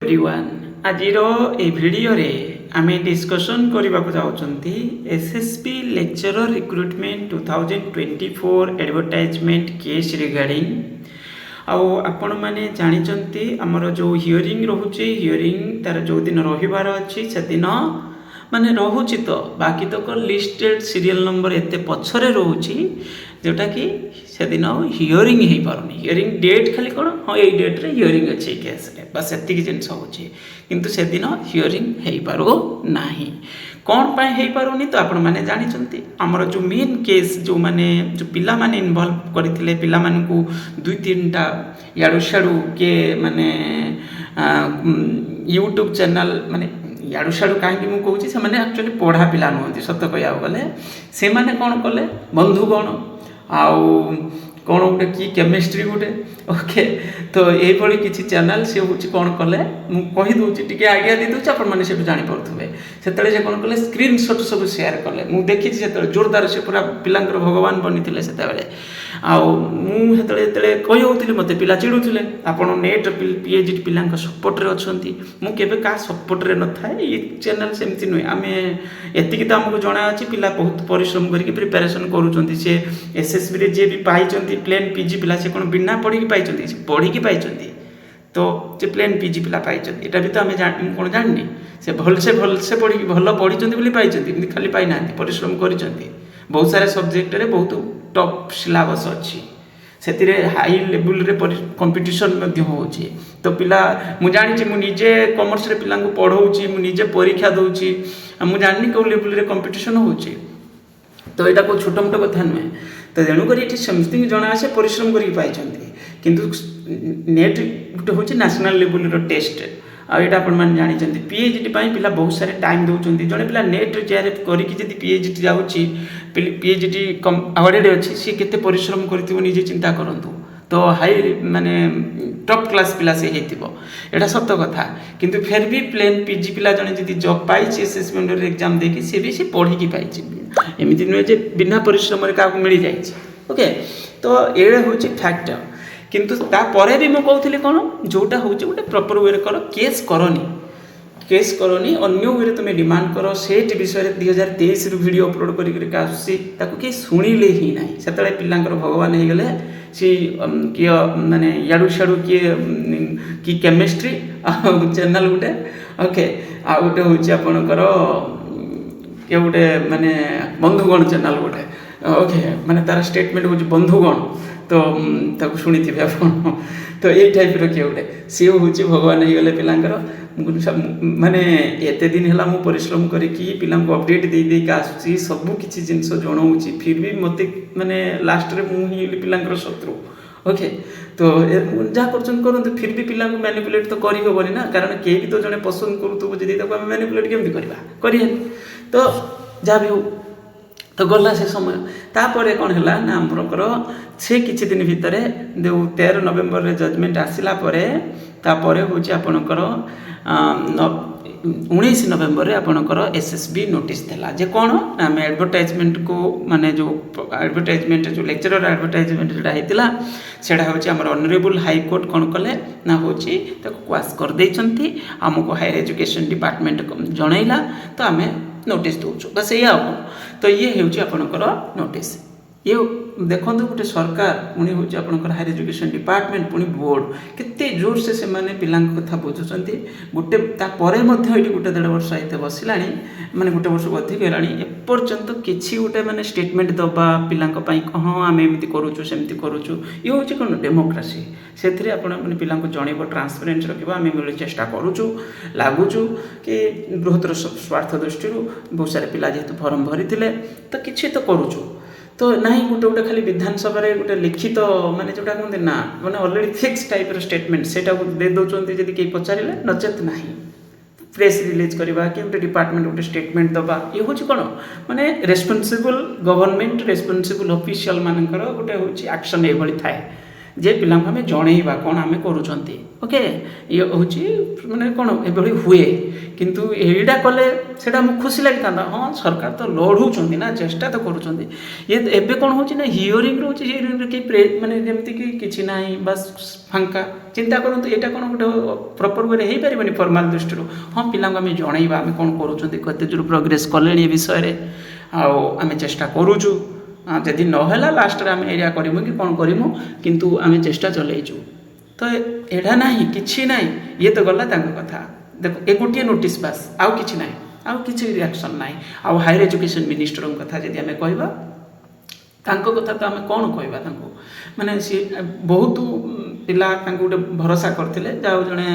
Everyone आज video रे आमे डिस्कशन करने को जाउछंती SSB lecturer recruitment 2024 advertisement case regarding आउ आपण माने जानिचंती हमर जो हियरिंग रहुची हियरिंग तार जो दिन रहिबार अछि से दिन माने रहुची तो बाकी तो लिस्टेड सीरियल नंबर एते पछरे रहुची जोटा कि से दिन हियरिंग हो पारुनी हियरिंग डेट खाली कौन हाँ ये डेट रे हियरिंग अच्छे केस रे बस एतिक जिनस होची किंतु से दिन हियरिंग हो पारो नाही कौन पाए हो पारुनी तो आपण माने जानिचंती हमर जो मेन केस जो माने जो पिला माने इन्वॉल्व करथिले पिला माने को दुई तीन टा याडू शाडू के माने यूट्यूब चैनल माने याडू शाडू कहीं मुझे कहूँ से माने एक्चुअली पढ़ा पिला नुहति सत कह गले से माने कौन कले बंधुगण आउ कौन गोटे कि केमिस्ट्री गोटे ओके तो ये किसी चैनल सी हूँ कौन कले मुझे टी आज्ञा दी दूसरे आपने से जापे से कौन कले स्क्रीनशॉट सब शेयर कले मुझे देखी से जोरदार से पूरा पिला भगवान बनी थे से मुझे कही मत पिला चिड़ुले आप नेट पीएचडी पिला सपोर्ट रे अच्छा मुझे क्या सपोर्ट रे न था ये चैनल सेमती नुहे आम एति तो आमको जना अच्छी पिला बहुत परिश्रम करके प्रिपेरेसन करुँच से एसएसबी रे जे भी पाई प्लेन पीजी पिला से कौन बिना पढ़ी पाई पढ़ी पाई तो से प्लेन पीजी पिला पाई यहाँ भी तो आम कौन जानी से भलसे पढ़ी भल पढ़ी पाई खाली पाई ना परिश्रम कर बहुत सारे सब्जेक्ट रे बहुत टॉप सिलेबस अच्छी से हाई लेवल रे कंपटीशन होची तो पिला मु जानी मुझे कॉमर्स रे पिला पढ़ाऊँगी मुझे परीक्षा दूची मुझे जानी कौ लेवल रे कंपटीशन होची तो यहाँ को छोट मोट कथा नुहे तो तेणुक ये समस्त जना से परिश्रम कर नेट गोटे हूँ नेशनल लेवल टेस्ट आईटा आपने जानते पीएचडी पिला बहुत सारे टाइम दौरान जड़े पिला नेट जेआरएफ करके पीएचडी जाऊँगी पीएचडी अवार्डेड अच्छी सी के परिश्रम कर चिंता करूँ तो हाई माने टॉप क्लास पिला से होता सत कथा किंतु फिर भी प्लेन पीजी पिला जड़े जी जॉब पाई एसएसबी एग्जाम देखी सी भी सी पढ़ी पाई एमती नुहे बिना परिश्रम क्या मिल जाए ओके तो ये हूँ फैक्ट किंतु तापर भी मुझे कहती कौन जोटा हूँ गोटे प्रॉपर वे कर केस करनी अन्य वे तुम डिमांड कर सेट विषय 2023 वीडियो अपलोड कर शुणिले ही ना से पिला भगवान हो गले सी किए माने याडू शाडू किए कि केमिस्ट्री चैनल गोटे ओके आ गोटे हूँ आपणकर किए गोटे माने बंधुगण चैनल गोटे ओके माने तार स्टेटमेंट हूँ बंधुगण तो शुणी थे आप तो ये टाइप किए गोटे सी हूँ भगवान हो गले पिलांकर माने एत दिन है मुझे परिश्रम करके पिला अपडेट दे देक आसूँ सब किसी जिनस जनाऊँगी फिर भी मत माने लास्ट रे मुझे पिलांकर शत्रु ओके तो जहाँ कर फिर भी पिला मैनिपुलेट तो करहबनी ना कारण के भी तो जड़े पसंद करूँ जी मैनिपुलेट केमती करवा तो जहाँ भी हो तो गला से समय तापर कौन है ना आमर से किसी दिन भितर जो 13 नवेम्बर रे जजमेंट आसला तापर हूँ आपणकर 19 नवेम्बर रे आपणकर एसएसबी नोटिस देला जे कौन आम एडवर्टाइजमेंट को माने जो एडवर्टाइजमेंट जो लेक्चरर एडवर्टाइजमेंट जोटा होता सेटा हूँ आम ऑनरेबल हाईकोर्ट कौन कले ना हूँ क्वाश कर देइछंती आमको हायर एजुकेशन डिपार्टमेंट जनइला तो आम नोटिस दौचु बस या तो ये हूँ आपणकर नोटिस ये देखो गोटे सरकार पुणी हूँ आपंकर हायर एजुकेशन डिपार्टमेंट पुणी बोर्ड केते जोर से माने पिला कथा बुझुं गोटे गोटे 1.5 वर्ष आते बसला माने गोटे वर्ष अधिक है एपर्यंत किसी गोटे माने स्टेटमेंट दबा पिला हाँ आम एमती करुचु सेमती करुचु ये हूँ कौन डेमोक्रेसी से पिला जनइब ट्रांसपेरेन्स रखा आम मिले चेष्टा करुचु लगुचु कि बृहत्तर स्वार्थ दृष्टि बहुत सारे पिला जेहेतु फॉर्म भरी तो किसी तो करुचु तो ना गोटे गोटे खाली विधानसभा गोटे लिखित माने जोटा कहते ना मैंने अलरेडी फिक्स टाइप स्टेटमेंट से दे दौरान जब कहीं पचारे नचेत ना प्रेस रिलीज करवा कि गोटे डिपार्टमेंट गोटे स्टेटमेंट दबा ये हूँ कौन माने रेस्पॉन्सिबल गवर्नमेंट रेस्पॉन्सिबल ऑफिशियल मानकर गोटे हूँ एक्शन ये थाए ଯେ ପିଲାଙ୍କୁ ଆମେ ଜଣେଇବା କ'ଣ ଆମେ କରୁଛନ୍ତି। ଓକେ, ଇଏ ହେଉଛି ମାନେ କ'ଣ ଏଭଳି ହୁଏ, କିନ୍ତୁ ଏଇଟା କଲେ ସେଇଟା ଆମକୁ ଖୁସି ଲାଗିଥାନ୍ତା। ହଁ, ସରକାର ତ ଲଢ଼ୁଛନ୍ତି ନା, ଚେଷ୍ଟା ତ କରୁଛନ୍ତି। ଇଏ ଏବେ କ'ଣ ହେଉଛି ନା, ହିୟରିଂ ରହୁଛି, ହିୟରିଂରେ କେହି ମାନେ ଯେମିତିକି କିଛି ନାହିଁ, ବାସ୍ ଫାଙ୍କା। ଚିନ୍ତା କରନ୍ତୁ, ଏଇଟା କ'ଣ ଗୋଟେ ପ୍ରପର୍ ୱେରେ ହେଇପାରିବନି ଫର୍ମାଲ ଦୃଷ୍ଟିରୁ। ହଁ, ପିଲାଙ୍କୁ ଆମେ ଜଣେଇବା ଆମେ କ'ଣ କରୁଛନ୍ତି, କେତେ ଦୂର ପ୍ରୋଗ୍ରେସ୍ କଲେଣି ଏ ବିଷୟରେ, ଆଉ ଆମେ ଚେଷ୍ଟା କରୁଛୁ। ଯଦି ନହେଲା ଲାଷ୍ଟରେ ଆମେ ଏଇଆ କରିମୁ କି କ'ଣ କରିମୁ, କିନ୍ତୁ ଆମେ ଚେଷ୍ଟା ଚଲେଇଛୁ। ତ ଏଇଟା ନାହିଁ, କିଛି ନାହିଁ। ଇଏ ତ ଗଲା ତାଙ୍କ କଥା। ଦେଖ, ଏ ଗୋଟିଏ ନୋଟିସ୍ ବାସ୍, ଆଉ କିଛି ନାହିଁ, ଆଉ କିଛି ରିଆକ୍ସନ୍ ନାହିଁ। ଆଉ ହାୟର ଏଜୁକେସନ୍ ମିନିଷ୍ଟରଙ୍କ କଥା ଯଦି ଆମେ କହିବା, ତାଙ୍କ କଥା ତ ଆମେ କ'ଣ କହିବା ତାଙ୍କୁ, ମାନେ ସିଏ ବହୁତ ପିଲା ତାଙ୍କୁ ଗୋଟେ ଭରସା କରିଥିଲେ, ଯାହା ଜଣେ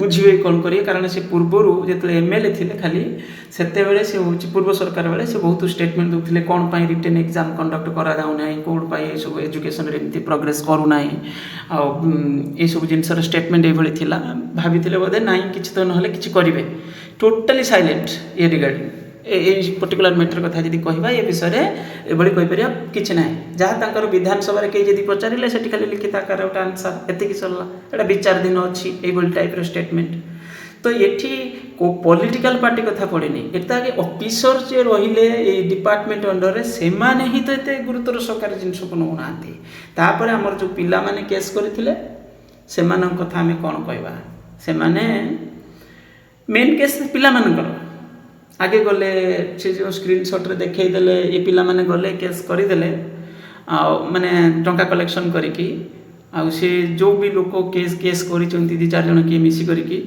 ବୁଝିବେ କ'ଣ କରିବେ, କାରଣ ସେ ପୂର୍ବରୁ ଯେତେବେଳେ MLA ଥିଲେ ଖାଲି ସେତେବେଳେ ସେ ହେଉଛି ପୂର୍ବ ସରକାର ବେଳେ ସେ ବହୁତ ଷ୍ଟେଟମେଣ୍ଟ ଦେଉଥିଲେ କ'ଣ ପାଇଁ ରିଟେନ୍ ଏକ୍ଜାମ୍ କଣ୍ଡକ୍ଟ କରାଯାଉନାହିଁ, କ'ଣ ପାଇଁ ଏସବୁ ଏଜୁକେସନ୍ରେ ଏମିତି ପ୍ରୋଗ୍ରେସ୍ କରୁନାହିଁ, ଆଉ ଏସବୁ ଜିନିଷର ଷ୍ଟେଟମେଣ୍ଟ ଏଇଭଳି ଥିଲା। ଭାବିଥିଲେ ବୋଧେ ନାହିଁ କିଛି ତ ନହେଲେ କିଛି କରିବେ, ଟୋଟାଲି ସାଇଲେଣ୍ଟ ଏ ରିଗାର୍ଡ଼ିଂ ଏଇ ପର୍ଟିକୁଲାର ମ୍ୟାଟର କଥା ଯଦି କହିବା ଏ ବିଷୟରେ ଏଭଳି କହିପାରିବା କିଛି ନାହିଁ। ଯାହା ତାଙ୍କର ବିଧାନସଭାରେ କେହି ଯଦି ପଚାରିଲେ ସେଠି ଖାଲି ଲିଖିତ ଆକାରରେ ଗୋଟେ ଆନ୍ସର, ଏତିକି ସରିଲା, ଏଇଟା ବିଚାରାଧୀନ ଅଛି, ଏଇଭଳି ଟାଇପ୍ର ଷ୍ଟେଟମେଣ୍ଟ। ତ ଏଠି କେଉଁ ପଲିଟିକାଲ ପାର୍ଟି କଥା ପଡ଼େନି, ଏଟା ଆଗେ ଅଫିସର ଯିଏ ରହିଲେ ଏଇ ଡିପାର୍ଟମେଣ୍ଟ ଅଣ୍ଡରରେ ସେମାନେ ହିଁ ତ ଏତେ ଗୁରୁତର ସହକାରେ ଜିନିଷକୁ ନେଉନାହାନ୍ତି। ତାପରେ ଆମର ଯେଉଁ ପିଲାମାନେ କେସ୍ କରିଥିଲେ ସେମାନଙ୍କ କଥା ଆମେ କ'ଣ କହିବା, ସେମାନେ ମେନ୍ କେସ୍ ପିଲାମାନଙ୍କର ଆଗେ ଗଲେ, ସେ ଯେଉଁ ସ୍କ୍ରିନଶଟ୍ରେ ଦେଖେଇଦେଲେ ଏ ପିଲାମାନେ ଗଲେ କେସ୍ କରିଦେଲେ, ଆଉ ମାନେ ଟଙ୍କା କଲେକ୍ସନ୍ କରିକି, ଆଉ ସେ ଯେଉଁ ବି ଲୋକ କେସ୍ କରିଛନ୍ତି 2-4 ଜଣ କିଏ ମିଶି କରିକି,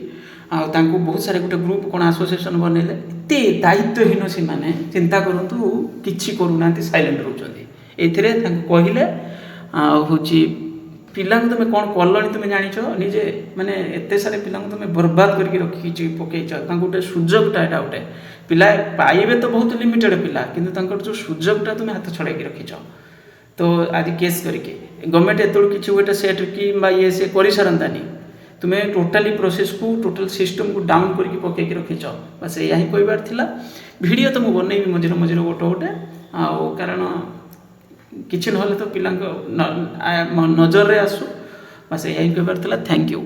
ଆଉ ତାଙ୍କୁ ବହୁତ ସାରା ଗୋଟେ ଗ୍ରୁପ୍ କ'ଣ ଆସୋସିଏସନ୍ ବନେଇଲେ। ଏତେ ଦାୟିତ୍ୱହୀନ ସେମାନେ, ଚିନ୍ତା କରନ୍ତୁ, କିଛି କରୁନାହାନ୍ତି, ସାଇଲେଣ୍ଟ ରହୁଛନ୍ତି। ଏଇଥିରେ ତାଙ୍କୁ କହିଲେ ଆଉ ହେଉଛି ପିଲାଙ୍କୁ ତୁମେ କ'ଣ କଲଣି ତୁମେ ଜାଣିଛ ନିଜେ, ମାନେ ଏତେ ସାରା ପିଲାଙ୍କୁ ତୁମେ ବର୍ବାଦ କରିକି ରଖିଛି ପକେଇଛ, ତାଙ୍କୁ ଗୋଟେ ସୁଯୋଗଟା, ଏଇଟା ଗୋଟେ ପିଲା ପାଇବେ ତ ବହୁତ ଲିମିଟେଡ଼ ପିଲା, କିନ୍ତୁ ତାଙ୍କର ଯେଉଁ ସୁଯୋଗଟା ତୁମେ ହାତ ଛଡ଼ାଇକି ରଖିଛ। ତ ଆଜି କେସ୍ କରିକି ଗଭର୍ଣ୍ଣମେଣ୍ଟ ଏତେବେଳୁ କିଛି ଗୋଟେ ସେଟ୍ କିମ୍ବା ଇଏ ସେ କରିସାରନ୍ତାନି, ତୁମେ ଟୋଟାଲି ପ୍ରୋସେସ୍କୁ ଟୋଟାଲ ସିଷ୍ଟମ୍କୁ ଡାଉନ୍ କରିକି ପକେଇକି ରଖିଛ। ବାସ୍ ଏଇଆ ହିଁ କହିବାର ଥିଲା। ଭିଡ଼ିଓ ତ ମୁଁ ବନେଇବି ମଝିରେ ମଝିରେ ଗୋଟେ, ଆଉ କାରଣ କିଛି ନହେଲେ ତ ପିଲାଙ୍କ ନଜରରେ ଆସୁ, ବାସ୍ ଏଇଆ ହିଁ କହିବାର ଥିଲା। Thank you.